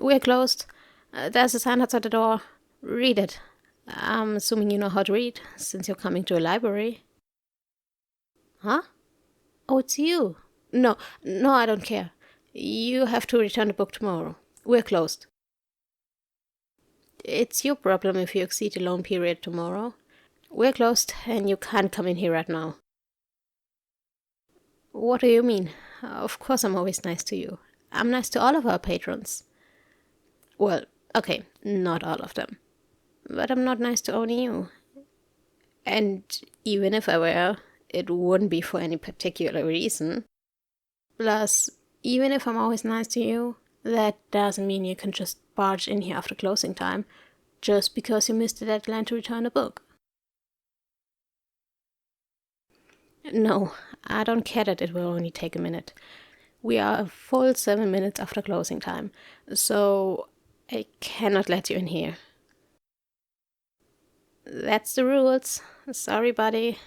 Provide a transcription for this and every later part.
We're closed. There's a sign outside the door. Read it. I'm assuming you know how to read, since you're coming to a library. Huh? Oh, it's you. No, no, I don't care. You have to return the book tomorrow. We're closed. It's your problem if you exceed the loan period tomorrow. We're closed, and you can't come in here right now. What do you mean? Of course I'm always nice to you. I'm nice to all of our patrons. Well, okay, not all of them. But I'm not nice to only you. And even if I were, it wouldn't be for any particular reason. Plus, even if I'm always nice to you, that doesn't mean you can just barge in here after closing time, just because you missed the deadline to return a book. No, I don't care that it will only take a minute. We are a full 7 minutes after closing time, so I cannot let you in here. That's the rules. Sorry, buddy.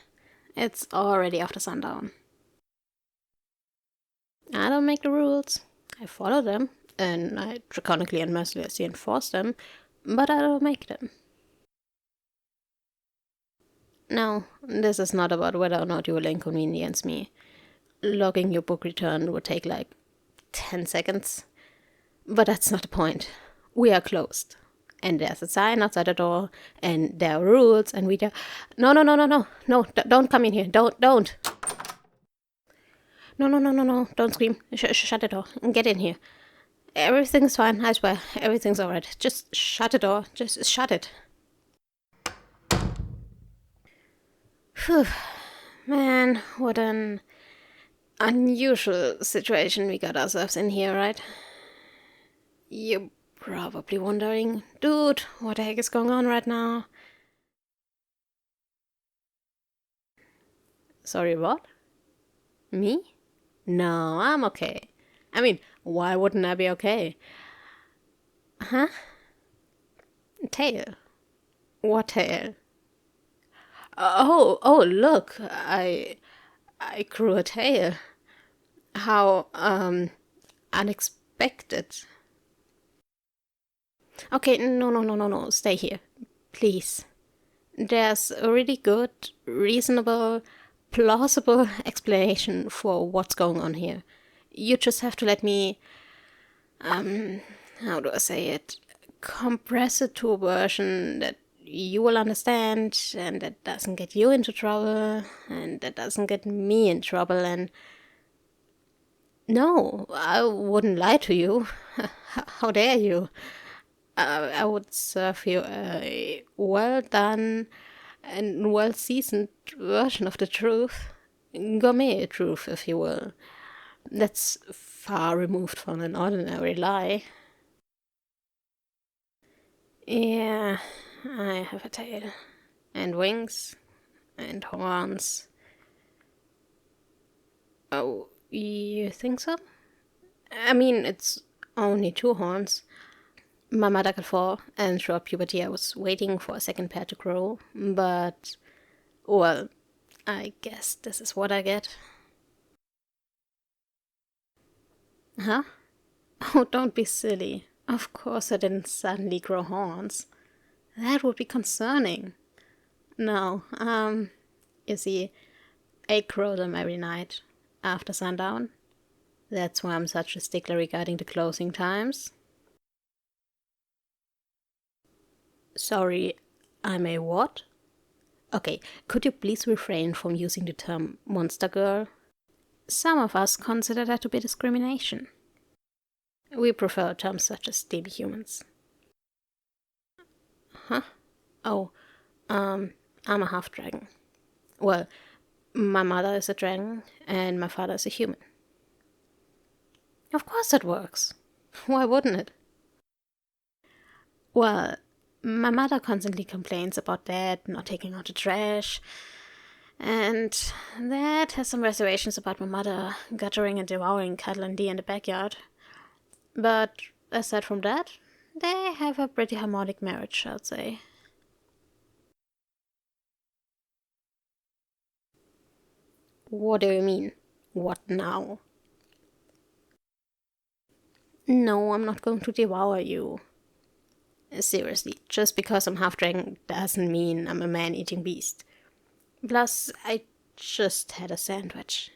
It's already after sundown. I don't make the rules. I follow them, and I draconically and mercilessly enforce them, but I don't make them. No, this is not about whether or not you will inconvenience me. Logging your book return would take like 10 seconds. But that's not the point. We are closed. And there's a sign outside the door, and there are rules, and we do. No, no, no, no, no. No, don't come in here. Don't. No, no, no, no, no. Don't scream. Shut the door and get in here. Everything's fine, I swear. Everything's alright. Just shut the door. Just shut it. Phew. Man, what an unusual situation we got ourselves in here, right? You're probably wondering, dude, what the heck is going on right now? Sorry, what? Me? No, I'm okay. I mean, why wouldn't I be okay? Huh? Tail? What tail? Oh, look, I grew a tail. How, unexpected. Okay, no, stay here. Please. There's a really good, reasonable, plausible explanation for what's going on here. You just have to let me, how do I say it? Compress it to a version that you will understand and that doesn't get you into trouble and that doesn't get me in trouble. And no, I wouldn't lie to you. How dare you? I would serve you a well done and well seasoned version of the truth. Gourmet truth, if you will. That's far removed from an ordinary lie. Yeah, I have a tail. And wings. And horns. Oh, you think so? I mean, it's only 2 horns. My mother got 4, and throughout puberty I was waiting for a second pair to grow, but, well, I guess this is what I get. Huh? Oh, don't be silly. Of course I didn't suddenly grow horns. That would be concerning. No, you see, I grow them every night, after sundown. That's why I'm such a stickler regarding the closing times. Sorry, I'm a what? Okay, could you please refrain from using the term monster girl? Some of us consider that to be discrimination. We prefer terms such as demi-humans. Huh? Oh, I'm a half-dragon. Well, my mother is a dragon, and my father is a human. Of course it works. Why wouldn't it? Well, my mother constantly complains about Dad not taking out the trash, and Dad has some reservations about my mother guttering and devouring Cuddle and Dee in the backyard. But aside from that, they have a pretty harmonic marriage, I'd say. What do you mean? What now? No, I'm not going to devour you. Seriously, just because I'm half dragon doesn't mean I'm a man-eating beast. Plus, I just had a sandwich.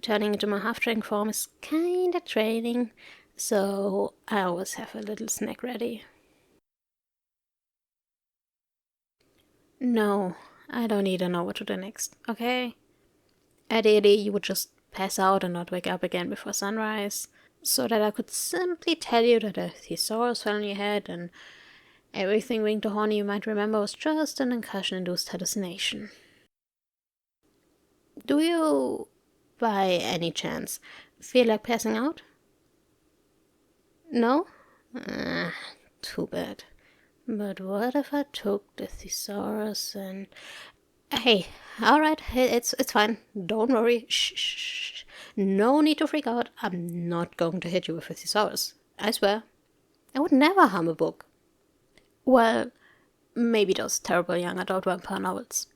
Turning into my half dragon form is kinda draining, so I always have a little snack ready. No, I don't need an over to the next, okay? Ideally, you would just pass out and not wake up again before sunrise, so that I could simply tell you that a thesaurus fell on your head and everything winged or horny you might remember was just an concussion-induced hallucination. Do you, by any chance, feel like passing out? No? Too bad. But what if I took the thesaurus and... Hey, alright, it's fine. Don't worry. Shh. No need to freak out. I'm not going to hit you with a thesaurus. I swear. I would never harm a book. Well, maybe those terrible young adult vampire novels.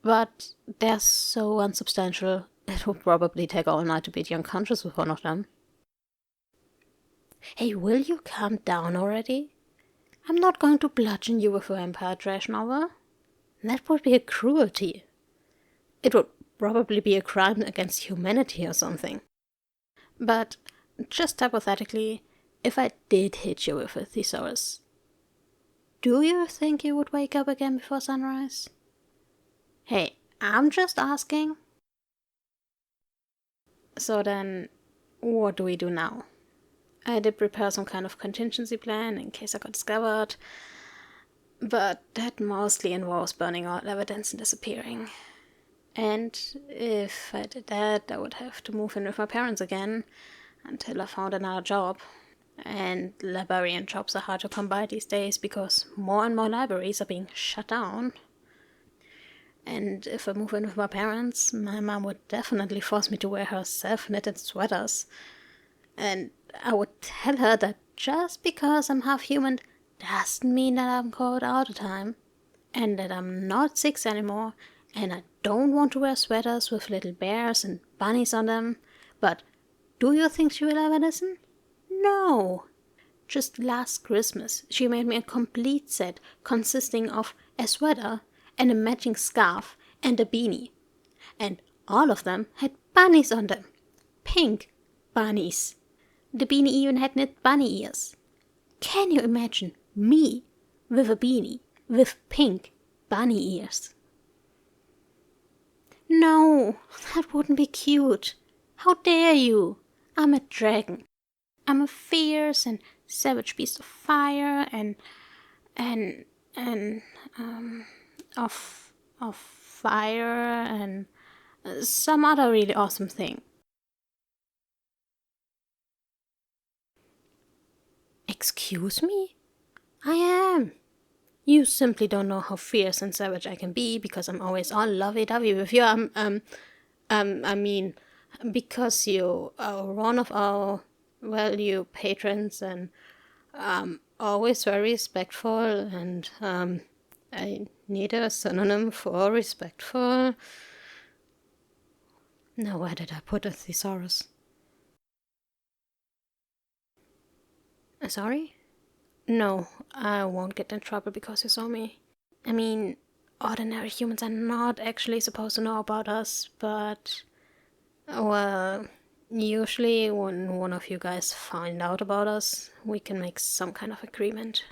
But they're so unsubstantial, it would probably take all night to beat you unconscious with one of them. Hey, will you calm down already? I'm not going to bludgeon you with a vampire trash novel. That would be a cruelty. It would probably be a crime against humanity or something. But, just hypothetically, if I did hit you with a thesaurus, do you think you would wake up again before sunrise? Hey, I'm just asking. So then, what do we do now? I did prepare some kind of contingency plan in case I got discovered, but that mostly involves burning all evidence and disappearing. And if I did that, I would have to move in with my parents again until I found another job. And librarian jobs are hard to come by these days because more and more libraries are being shut down. And if I move in with my parents, my mom would definitely force me to wear her self-knitted sweaters. And I would tell her that just because I'm half human doesn't mean that I'm cold all the time. And that I'm not 6 anymore, and I don't want to wear sweaters with little bears and bunnies on them. But do you think she will ever listen? No. Just last Christmas, she made me a complete set consisting of a sweater and a matching scarf and a beanie. And all of them had bunnies on them. Pink bunnies. The beanie even had knit bunny ears. Can you imagine me with a beanie with pink bunny ears? No, that wouldn't be cute. How dare you? I'm a dragon. I'm a fierce and savage beast of fire and of fire and some other really awesome thing. Excuse me? I am. You simply don't know how fierce and savage I can be because I'm always all lovey-dovey with you. I mean, because you are one of our, well, you patrons and always very respectful and I need a synonym for respectful. Now where did I put a thesaurus? Sorry? No, I won't get in trouble because you saw me. I mean, ordinary humans are not actually supposed to know about us, but... well, usually when one of you guys find out about us, we can make some kind of agreement.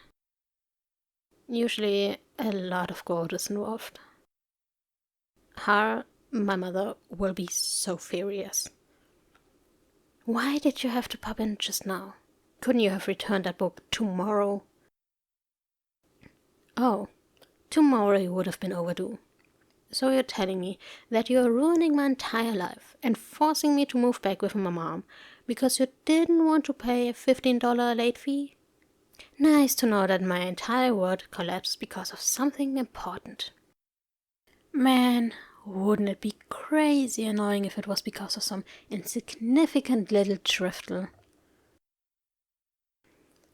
Usually a lot of gold is involved. Her, my mother, will be so furious. Why did you have to pop in just now? Couldn't you have returned that book tomorrow? Oh, tomorrow would have been overdue. So you're telling me that you're ruining my entire life and forcing me to move back with my mom because you didn't want to pay a $15 late fee? Nice to know that my entire world collapsed because of something important. Man, wouldn't it be crazy annoying if it was because of some insignificant little trifle?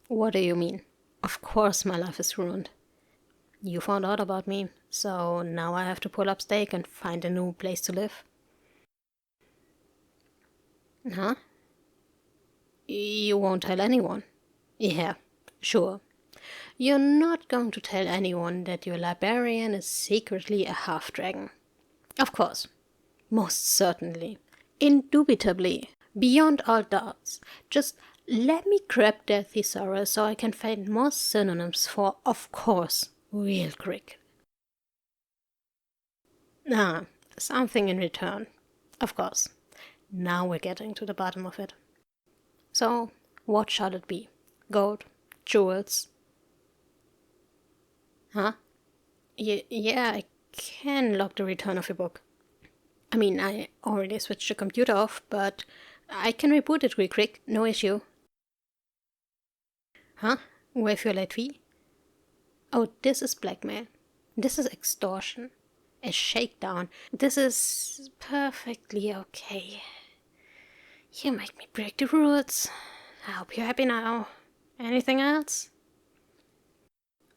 What do you mean? Of course my life is ruined. You found out about me, so now I have to pull up stake and find a new place to live. Huh? You won't tell anyone? Yeah, sure. You're not going to tell anyone that your librarian is secretly a half-dragon. Of course. Most certainly. Indubitably. Beyond all doubts. Just let me grab that thesaurus so I can find more synonyms for of course real quick. Ah, something in return. Of course. Now we're getting to the bottom of it. So, what shall it be? Gold? Jewels? Huh? Yeah, I can log the return of your book. I mean, I already switched the computer off, but I can reboot it real quick, no issue. Huh? Waive your late fee? Oh, this is blackmail. This is extortion. A shakedown. This is perfectly okay. You make me break the rules. I hope you're happy now. Anything else?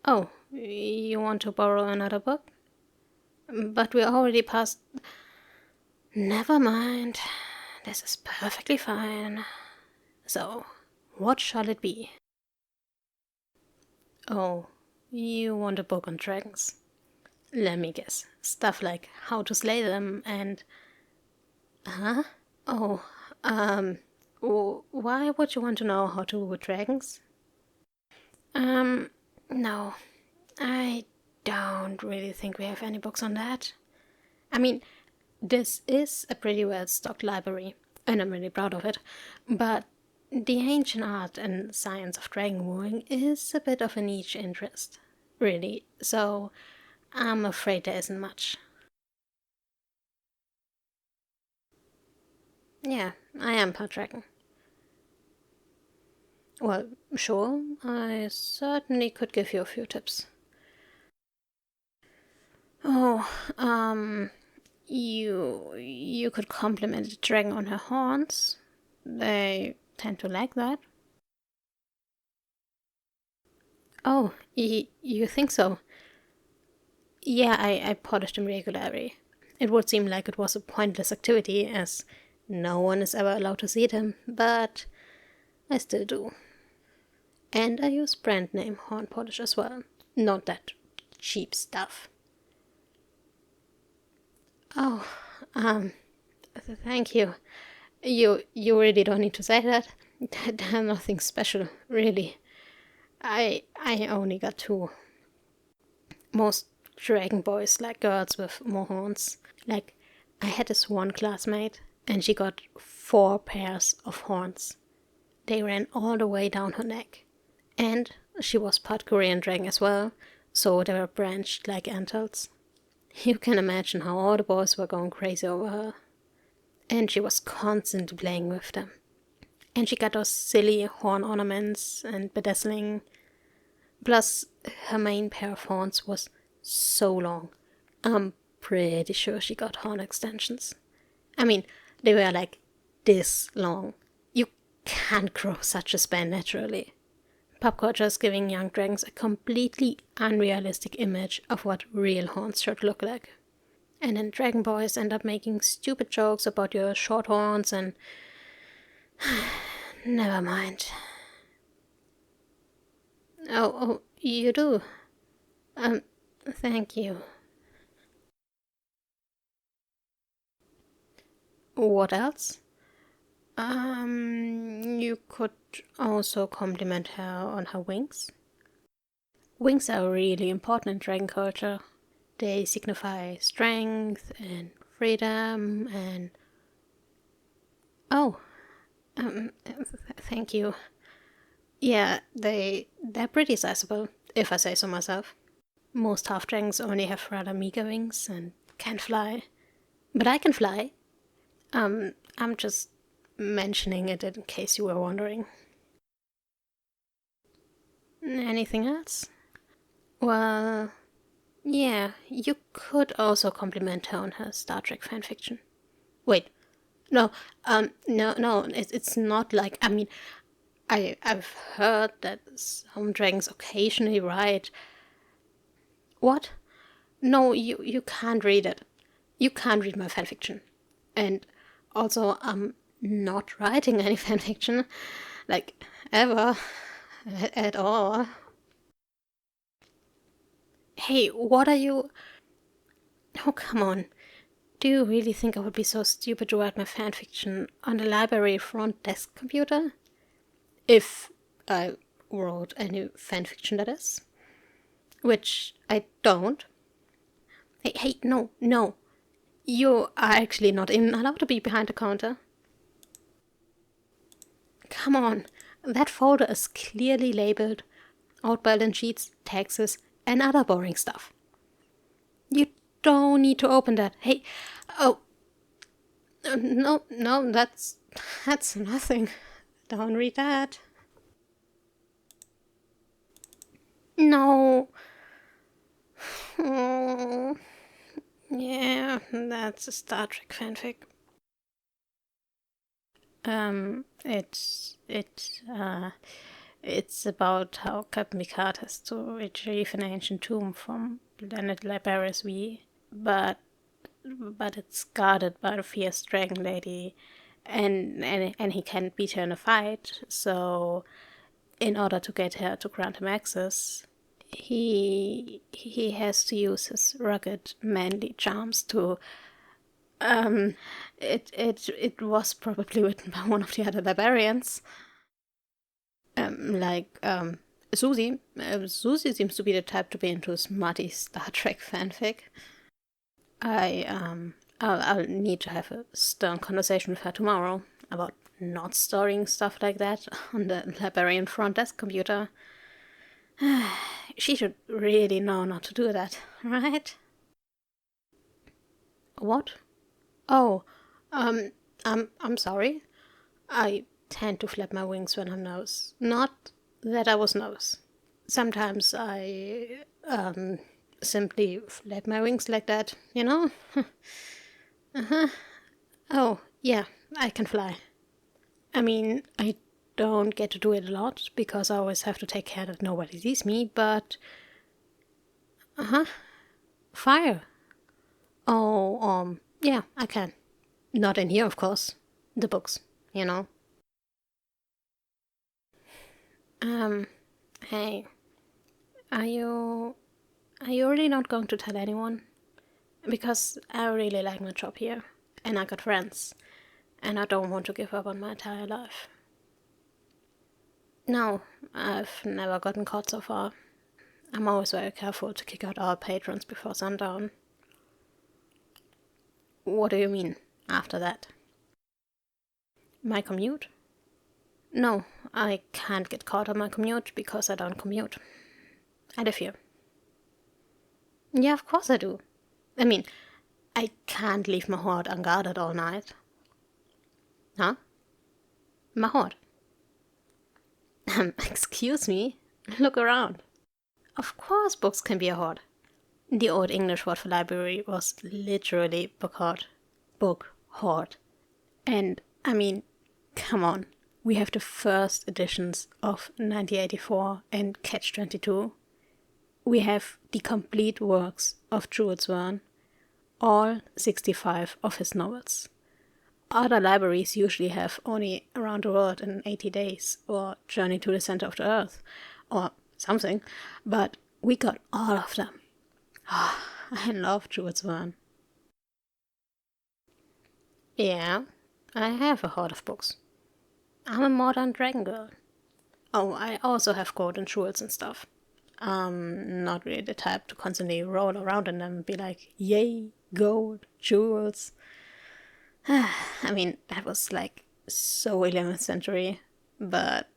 Oh, you want to borrow another book? But we're already past... Never mind. This is perfectly fine. So, what shall it be? Oh, you want a book on dragons? Let me guess. Stuff like how to slay them and... Huh? Oh, why would you want to know how to with dragons? No. I don't really think we have any books on that. I mean, this is a pretty well-stocked library, and I'm really proud of it, but the ancient art and science of dragon wooing is a bit of a niche interest, really, so I'm afraid there isn't much. Yeah, I am part dragon. Well, sure, I certainly could give you a few tips. Oh, you could compliment the dragon on her horns. They tend to like that. Oh, you think so? Yeah, I polish them regularly. It would seem like it was a pointless activity, as no one is ever allowed to see them, but I still do. And I use brand name horn polish as well. Not that cheap stuff. Oh, thank you. You really don't need to say that. They're nothing special, really. I only got two. Most dragon boys like girls with more horns. Like, I had this one classmate, and she got 4 pairs of horns. They ran all the way down her neck. And she was part Korean dragon as well, so they were branched like antlers. You can imagine how all the boys were going crazy over her. And she was constantly playing with them. And she got those silly horn ornaments and bedazzling. Plus, her main pair of horns was so long. I'm pretty sure she got horn extensions. I mean, they were like this long. You can't grow such a span naturally. Pop culture is giving young dragons a completely unrealistic image of what real horns should look like. And then dragon boys end up making stupid jokes about your short horns and... Never mind. Oh, you do? Thank you. What else? You could also compliment her on her wings. Wings are really important in dragon culture. They signify strength and freedom and... Oh, thank you. Yeah, they're pretty sizable, if I say so myself. Most half-dragons only have rather meager wings and can't fly. But I can fly. I'm just mentioning it in case you were wondering. Anything else? Well, yeah, you could also compliment her on her Star Trek fanfiction. Wait, no, no, it's not like, I mean, I've heard that some dragons occasionally write... What? No, you can't read it. You can't read my fanfiction. And also, I'm not writing any fanfiction. Like, ever. At all. Hey, what are you... Oh, come on. Do you really think I would be so stupid to write my fanfiction on the library front desk computer? If I wrote any fanfiction, that is. Which I don't. Hey, no. You are actually not even allowed to be behind the counter. Come on. That folder is clearly labeled outbalance sheets, taxes, and other boring stuff. You don't need to open that. Hey, oh, no, that's nothing. Don't read that. No. Oh, yeah, that's a Star Trek fanfic. It's about how Captain Picard has to retrieve an ancient tomb from planet Librarian V, but it's guarded by the fierce dragon lady, and he can't beat her in a fight. So, in order to get her to grant him access, he has to use his rugged, manly charms to. It was probably written by one of the other librarians. Susie. Susie seems to be the type to be into smarty Star Trek fanfic. I'll need to have a stern conversation with her tomorrow about not storing stuff like that on the librarian front desk computer. She should really know not to do that, right? What? Oh, I'm sorry. I tend to flap my wings when I'm nervous. Not that I was nervous. Sometimes I, simply flap my wings like that, you know? Oh, yeah, I can fly. I mean, I don't get to do it a lot because I always have to take care that nobody sees me, but. Fire. Oh, yeah, I can. Not in here, of course. The books, you know. Hey, are you really not going to tell anyone? Because I really like my job here, and I got friends, and I don't want to give up on my entire life. No, I've never gotten caught so far. I'm always very careful to kick out our patrons before sundown. What do you mean, after that? My commute? No, I can't get caught on my commute because I don't commute. I live here. Yeah, of course I do. I mean, I can't leave my hoard unguarded all night. Huh? My hoard? Excuse me? Look around. Of course books can be a hoard. The Old English word for library was literally book hoard. Book hoard. And, I mean, come on. We have the first editions of 1984 and Catch 22. We have the complete works of Jules Verne, all 65 of his novels. Other libraries usually have only Around the World in 80 Days, or Journey to the Center of the Earth, or something, but we got all of them. Oh, I love Jules Verne. Yeah, I have a hoard of books. I'm a modern dragon girl. Oh, I also have golden jewels and stuff. Not really the type to constantly roll around in them and be like, yay, gold, jewels. I mean, that was like so 11th century, but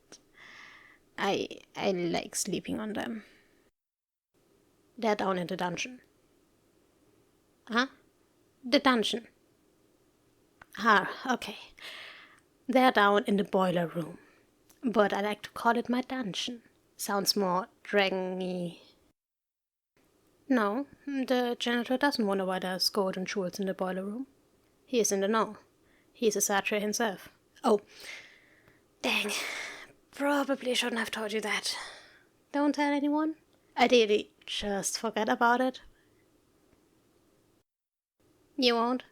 I like sleeping on them. They're down in the dungeon. Huh? The dungeon. Ah, okay. They're down in the boiler room. But I like to call it my dungeon. Sounds more dragony. No, the janitor doesn't wonder why there's gold and jewels in the boiler room. He is in the know. He's a satire himself. Oh, dang. Probably shouldn't have told you that. Don't tell anyone. Ideally, just forget about it. You won't?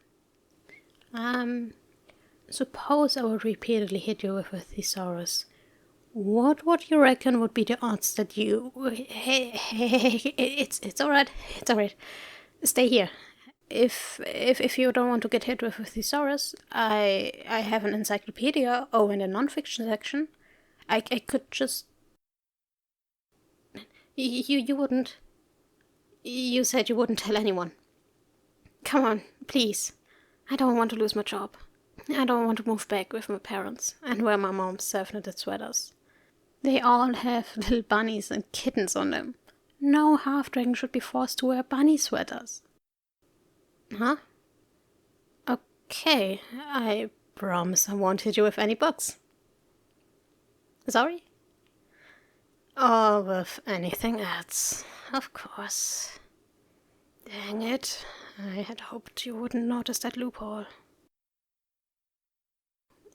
Suppose I would repeatedly hit you with a thesaurus What would you reckon would be the odds that you... Hey, it's alright, it's alright. Stay here. If you don't want to get hit with a thesaurus, I have an encyclopedia over in the non-fiction section. I could just... You wouldn't... You said you wouldn't tell anyone. Come on, please. I don't want to lose my job. I don't want to move back with my parents and wear my mom's self-knitted sweaters. They all have little bunnies and kittens on them. No half-dragon should be forced to wear bunny sweaters. Huh? Okay, I promise I won't hit you with any books. Sorry? Or with anything else, of course. Dang it, I had hoped you wouldn't notice that loophole.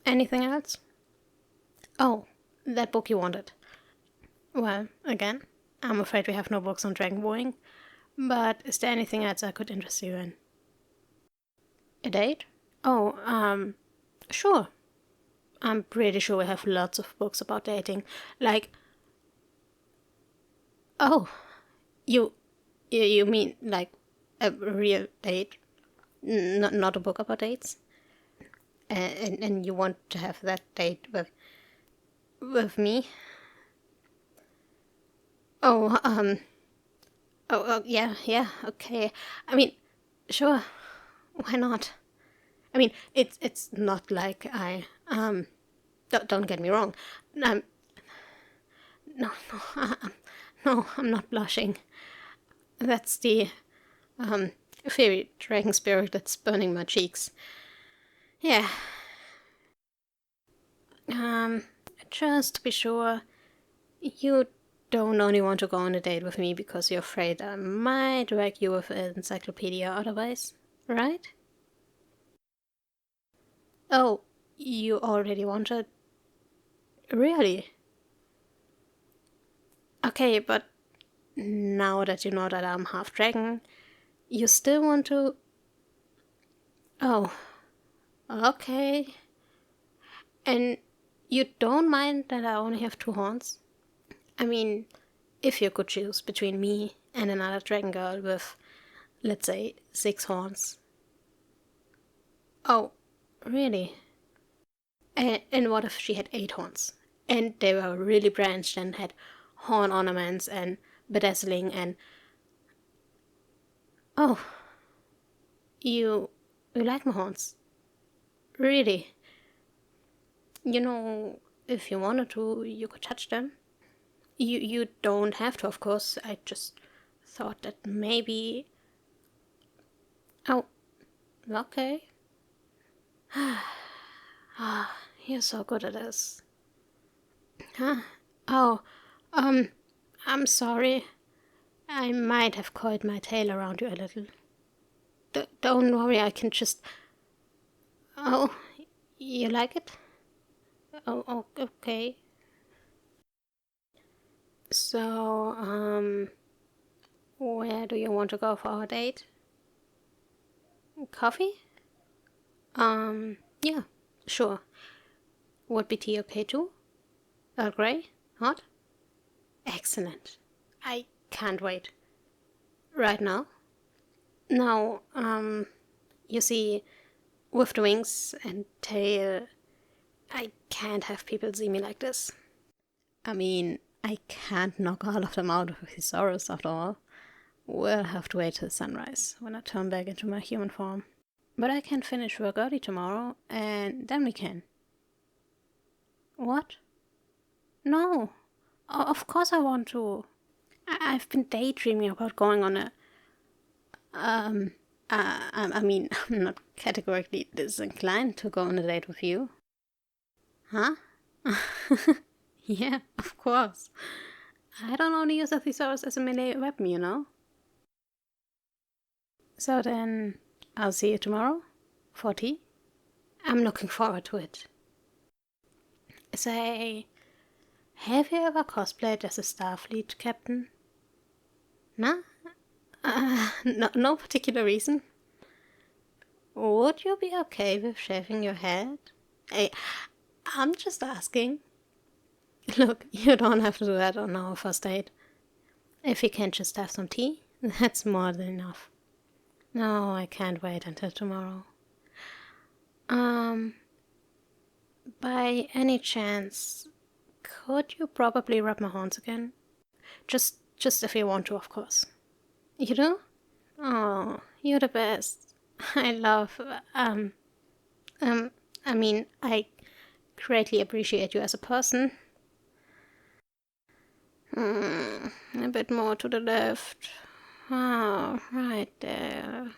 Anything else? Oh, that book you wanted. Well, again, I'm afraid we have no books on dragon wooing, but is there anything else I could interest you in? A date? Oh, sure. I'm pretty sure we have lots of books about dating. Like... Oh, you mean like a real date? Not a book about dates? And you want to have that date with me? Oh, yeah, okay. I mean, sure, why not? I mean, it's not like don't get me wrong. No, no, I'm not blushing. That's the, fairy dragon spirit that's burning my cheeks. Yeah. Just to be sure, you don't only want to go on a date with me because you're afraid I might wreck you with an encyclopedia otherwise, right? Oh, you already wanted... Really? Okay, but now that you know that I'm half dragon, you still want to... Oh, okay. And you don't mind that I only have 2 horns? I mean, if you could choose between me and another dragon girl with, let's say, 6 horns. Oh, really? And what if she had 8 horns? And they were really branched and had horn ornaments and bedazzling and... Oh, you like my horns? Really? You know, if you wanted to, you could touch them. You don't have to, of course. I just thought that maybe... Oh, okay. Ah, you're so good at this. Huh? Oh, I'm sorry. I might have coiled my tail around you a little. Don't worry, I can just... Oh, you like it? Oh, okay. So, where do you want to go for our date? Coffee? Yeah, sure. Would be tea okay too? Earl Grey? Hot? Excellent. I can't wait. Right now? Now, you see, with the wings and tail, I can't have people see me like this. I mean, I can't knock all of them out with a thesaurus after all. We'll have to wait till sunrise, when I turn back into my human form. But I can finish work early tomorrow, and then we can. What? No. Of course I want to. I've been daydreaming about going on a... I mean, I'm not categorically disinclined to go on a date with you. Huh? Yeah, of course. I don't only use a thesaurus as a melee weapon, you know? So then, I'll see you tomorrow for tea. I'm looking forward to it. Say, have you ever cosplayed as a Starfleet captain? No? No particular reason. Would you be okay with shaving your head? Hey, I'm just asking. Look, you don't have to do that on our first date. If we can just have some tea, that's more than enough. No, I can't wait until tomorrow. By any chance, could you probably rub my horns again? Just if you want to, of course. You do? Oh, you're the best. I love, I mean, I greatly appreciate you as a person. A bit more to the left. Oh, right there.